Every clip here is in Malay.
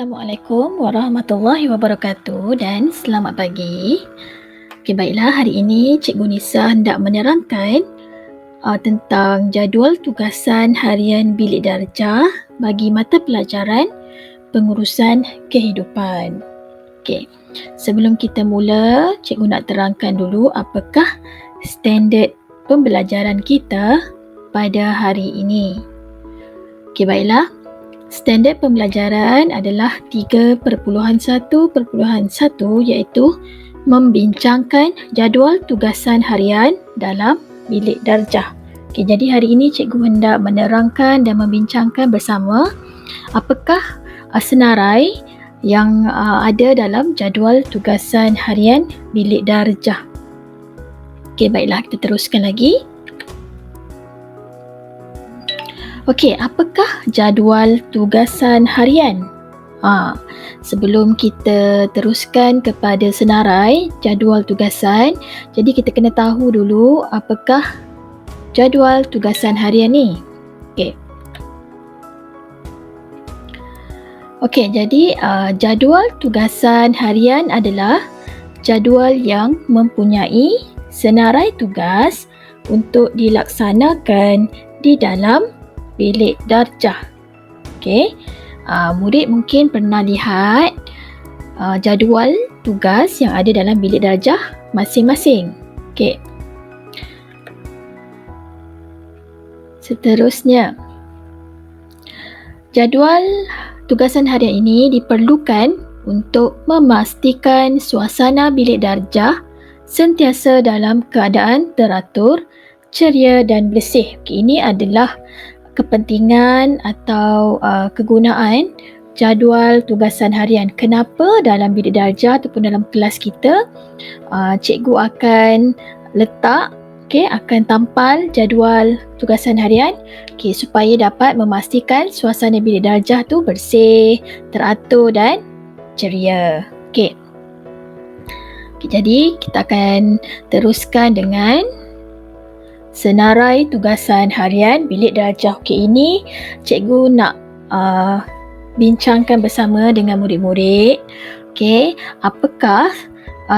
Assalamualaikum warahmatullahi wabarakatuh dan selamat pagi. Okey, baiklah, hari ini Cikgu Nisa hendak menerangkan tentang jadual tugasan harian bilik darjah bagi mata pelajaran pengurusan kehidupan. Okey, sebelum kita mula, Cikgu nak terangkan dulu apakah standard pembelajaran kita pada hari ini. Okey, baiklah. Standard pembelajaran adalah 3.1.1 iaitu membincangkan jadual tugasan harian dalam bilik darjah. Okey, jadi hari ini cikgu hendak menerangkan dan membincangkan bersama apakah senarai yang ada dalam jadual tugasan harian bilik darjah. Okey, baiklah, kita teruskan lagi. Okey, apakah jadual tugasan harian? Sebelum kita teruskan kepada senarai jadual tugasan, jadi kita kena tahu dulu apakah jadual tugasan harian ni. Okey, jadi jadual tugasan harian adalah jadual yang mempunyai senarai tugas untuk dilaksanakan di dalam bilik darjah. Okey, murid mungkin pernah lihat jadual tugas yang ada dalam bilik darjah masing-masing. Okey, seterusnya, jadual tugasan harian ini diperlukan untuk memastikan suasana bilik darjah sentiasa dalam keadaan teratur, ceria dan bersih. Okey, ini adalah kepentingan atau kegunaan jadual tugasan harian. Kenapa dalam bilik darjah ataupun dalam kelas kita cikgu akan letak, akan tampal jadual tugasan harian supaya dapat memastikan suasana bilik darjah tu bersih, teratur dan ceria. Jadi kita akan teruskan dengan senarai tugasan harian bilik darjah. Okey, ini cikgu nak bincangkan bersama dengan murid-murid. Okey, apakah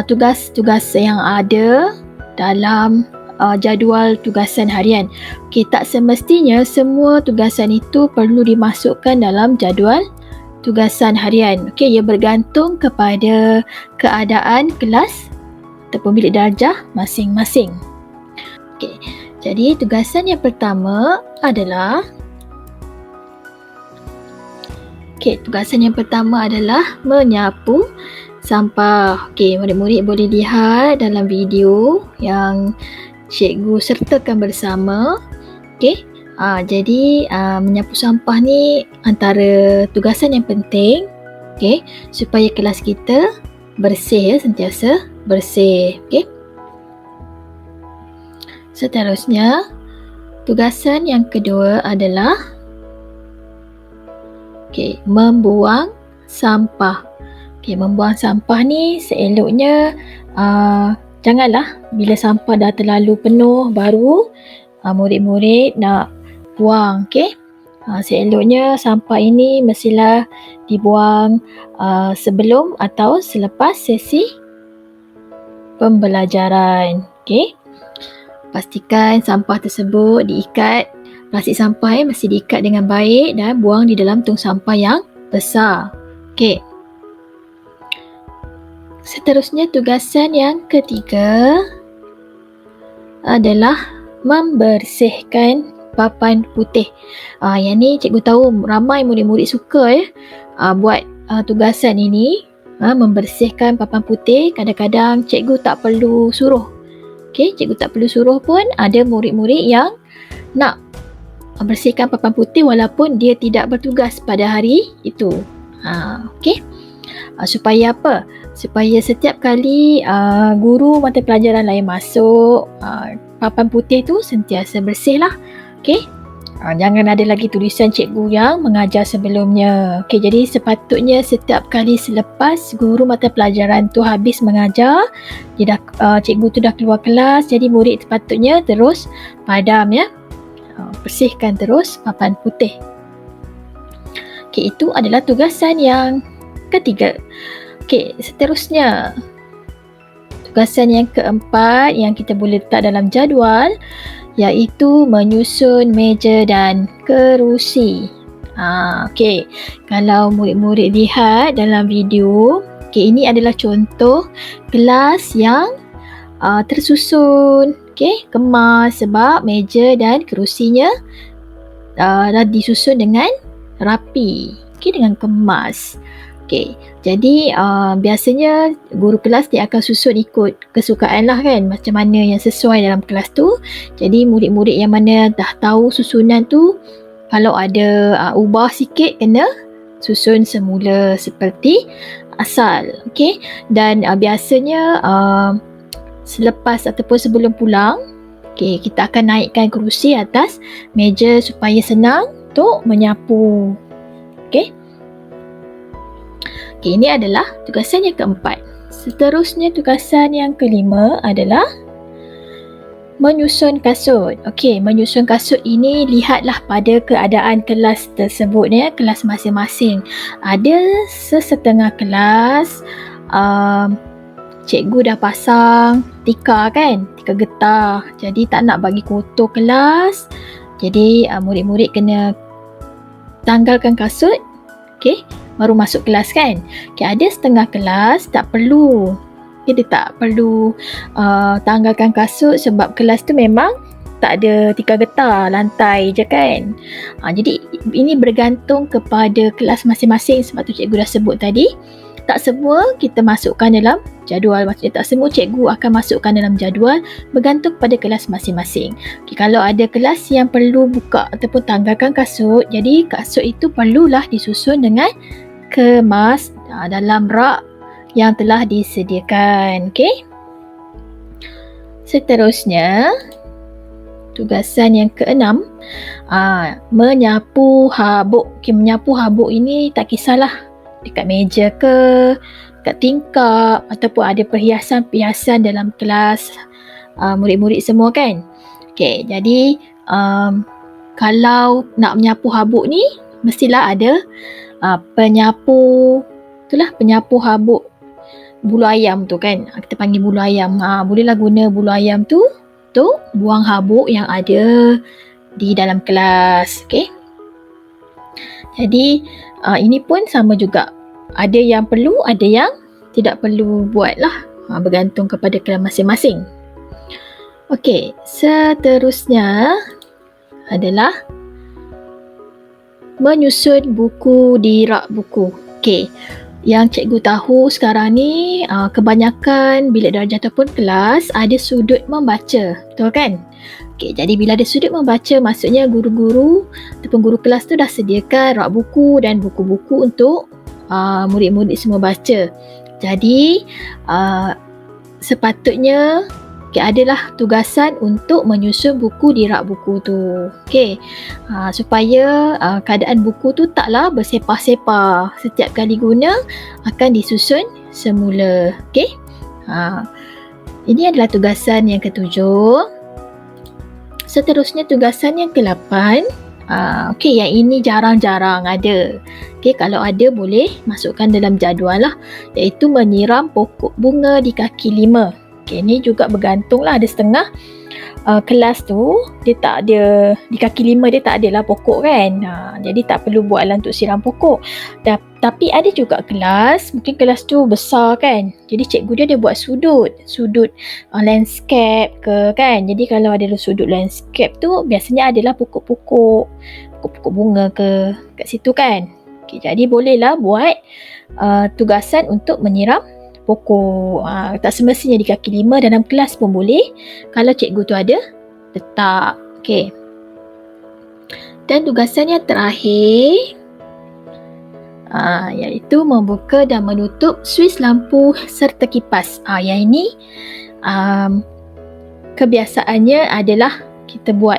tugas-tugas yang ada dalam jadual tugasan harian? Okey, tak semestinya semua tugasan itu perlu dimasukkan dalam jadual tugasan harian. Okey, ia bergantung kepada keadaan kelas ataupun bilik darjah masing-masing. Okey, jadi tugasan yang pertama adalah menyapu sampah. Okey, murid-murid boleh lihat dalam video yang cikgu sertakan bersama. Okey, jadi menyapu sampah ni antara tugasan yang penting, supaya kelas kita bersih, sentiasa bersih. Okey. Seterusnya, tugasan yang kedua adalah membuang sampah. Membuang sampah ni seeloknya janganlah bila sampah dah terlalu penuh baru murid-murid nak buang. Seeloknya sampah ini mestilah dibuang sebelum atau selepas sesi pembelajaran. Pastikan sampah tersebut diikat, plastik sampah mesti diikat dengan baik dan buang di dalam tong sampah yang besar. Seterusnya, tugasan yang ketiga adalah membersihkan papan putih. Yang ni cikgu tahu ramai murid-murid suka buat tugasan ini, membersihkan papan putih. Kadang-kadang cikgu tak perlu suruh. Cikgu tak perlu suruh pun ada murid-murid yang nak bersihkan papan putih walaupun dia tidak bertugas pada hari itu. Supaya apa? Supaya setiap kali guru mata pelajaran lain masuk, papan putih tu sentiasa bersih lah. Jangan ada lagi tulisan cikgu yang mengajar sebelumnya. Jadi sepatutnya setiap kali selepas guru mata pelajaran tu habis mengajar, cikgu tu dah keluar kelas, jadi murid sepatutnya terus padam, bersihkan terus papan putih. Itu adalah tugasan yang ketiga. Okey, seterusnya tugasan yang keempat yang kita boleh letak dalam jadual iaitu menyusun meja dan kerusi. Okey, kalau murid-murid lihat dalam video, ini adalah contoh kelas yang tersusun, kemas sebab meja dan kerusinya dah disusun dengan rapi, dengan kemas. Jadi biasanya guru kelas dia akan susun ikut kesukaan lah kan, macam mana yang sesuai dalam kelas tu. Jadi murid-murid yang mana dah tahu susunan tu, kalau ada ubah sikit kena susun semula seperti asal. Dan biasanya selepas ataupun sebelum pulang, kita akan naikkan kerusi atas meja supaya senang untuk menyapu. Ini adalah tugasan yang keempat. Seterusnya tugasan yang kelima adalah menyusun kasut. Menyusun kasut ini lihatlah pada keadaan kelas tersebut, kelas masing-masing. Ada sesetengah kelas cikgu dah pasang tikar kan, tikar getah. Jadi tak nak bagi kotor kelas. Jadi murid-murid kena tanggalkan kasut, baru masuk kelas kan. Ada setengah kelas tak perlu. Dia tak perlu tanggalkan kasut sebab kelas tu memang tak ada tikar getah, lantai je kan. Jadi ini bergantung kepada kelas masing-masing, sebab tu cikgu dah sebut tadi. Tak semua kita masukkan dalam jadual, maksudnya tak semua cikgu akan masukkan dalam jadual, bergantung pada kelas masing-masing. Kalau ada kelas yang perlu buka ataupun tanggalkan kasut, jadi kasut itu perlulah disusun dengan kemas dalam rak yang telah disediakan. Seterusnya tugasan yang keenam, menyapu habuk. Menyapu habuk ini tak kisahlah dekat meja ke, dekat tingkap ataupun ada perhiasan-perhiasan dalam kelas murid-murid semua kan. Jadi kalau nak menyapu habuk ni mestilah ada penyapu, penyapu habuk bulu ayam tu kan. Kita panggil bulu ayam. Bolehlah guna bulu ayam tu untuk buang habuk yang ada di dalam kelas. Jadi ini pun sama juga. Ada yang perlu, ada yang tidak perlu buat lah. Bergantung kepada kelas masing-masing. Seterusnya adalah menyusun buku di rak buku. Yang cikgu tahu sekarang ni kebanyakan bilik darjah ataupun kelas ada sudut membaca. Betul kan? Jadi bila ada sudut membaca, maksudnya guru-guru ataupun guru kelas tu dah sediakan rak buku dan buku-buku untuk murid-murid semua baca. Jadi sepatutnya adalah tugasan untuk menyusun buku di rak buku tu. Supaya keadaan buku tu taklah bersepah-sepah. Setiap kali guna akan disusun semula. Ini adalah tugasan yang ketujuh. Seterusnya tugasan yang ke-8. Yang ini jarang-jarang ada. Kalau ada boleh masukkan dalam jadual lah, iaitu menyiram pokok bunga di kaki 5. Ini juga bergantung lah. Ada setengah kelas tu dia tak ada, di kaki 5 dia tak adalah pokok kan. Jadi tak perlu buatlah untuk siram pokok. Tapi ada juga kelas, mungkin kelas tu besar kan, jadi cikgu dia buat sudut landscape ke kan. Jadi kalau ada sudut landscape tu biasanya adalah pokok-pokok bunga ke kat situ kan. Jadi bolehlah buat tugasan untuk menyiram pokok. Tak semestinya di kaki 5, dalam kelas pun boleh kalau cikgu tu ada letak. Dan tugasan yang terakhir iaitu membuka dan menutup suis lampu serta kipas. Yang ini kebiasaannya adalah kita buat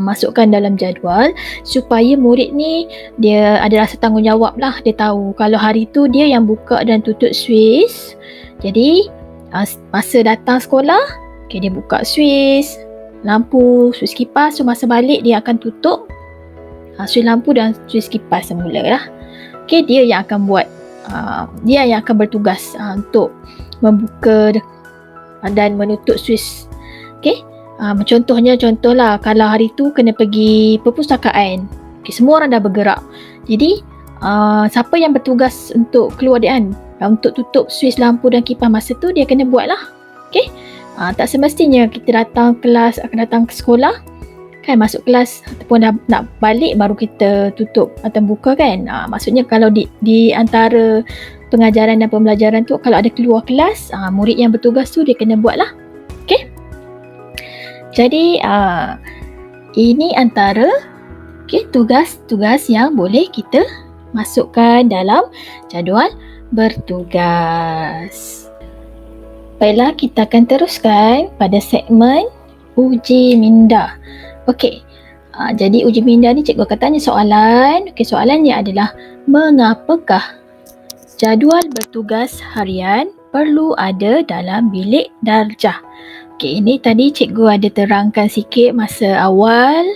masukkan dalam jadual supaya murid ni dia ada rasa tanggungjawab lah. Dia tahu kalau hari tu dia yang buka dan tutup suis. Jadi masa datang sekolah, dia buka suis lampu, suis kipas. So masa balik dia akan tutup suis lampu dan suis kipas semula lah. Dia yang akan buat dia yang akan bertugas untuk membuka dan menutup suis. Okey. Contohlah kalau hari tu kena pergi perpustakaan. Okay, semua orang dah bergerak. Jadi siapa yang bertugas untuk keluar dia kan, untuk tutup suis lampu dan kipas masa tu, dia kena buat lah. Okay. Tak semestinya kita datang kelas, akan datang ke sekolah kan, masuk kelas ataupun dah nak balik baru kita tutup atau buka kan. Maksudnya kalau di antara pengajaran dan pembelajaran tu, kalau ada keluar kelas, murid yang bertugas tu dia kena buat lah. Okay. Jadi ini antara tugas-tugas yang boleh kita masukkan dalam jadual bertugas. Baiklah, kita akan teruskan pada segmen uji minda. Okey. Jadi uji minda ni cikgu akan tanya soalan. Okey, soalannya adalah, mengapakah jadual bertugas harian perlu ada dalam bilik darjah? Okey, ini tadi cikgu ada terangkan sikit masa awal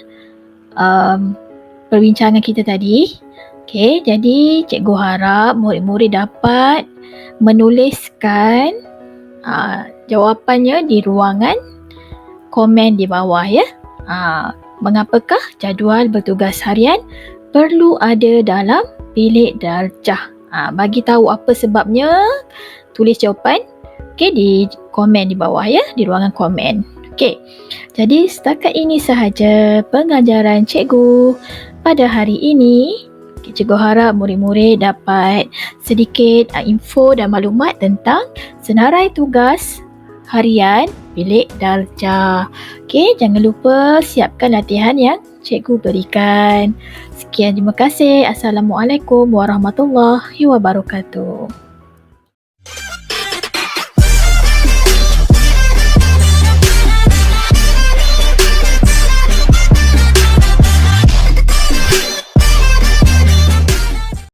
perbincangan kita tadi. Okey, jadi cikgu harap murid-murid dapat menuliskan jawapannya di ruangan komen di bawah ya. Mengapakah jadual bertugas harian perlu ada dalam bilik darjah? Bagi tahu apa sebabnya, tulis jawapan di komen di bawah ya, di ruangan komen. Okey. Jadi setakat ini sahaja pengajaran cikgu pada hari ini. Cikgu harap murid-murid dapat sedikit info dan maklumat tentang senarai tugas harian bilik darjah. Okey, jangan lupa siapkan latihan yang cikgu berikan. Sekian, terima kasih. Assalamualaikum warahmatullahi wabarakatuh.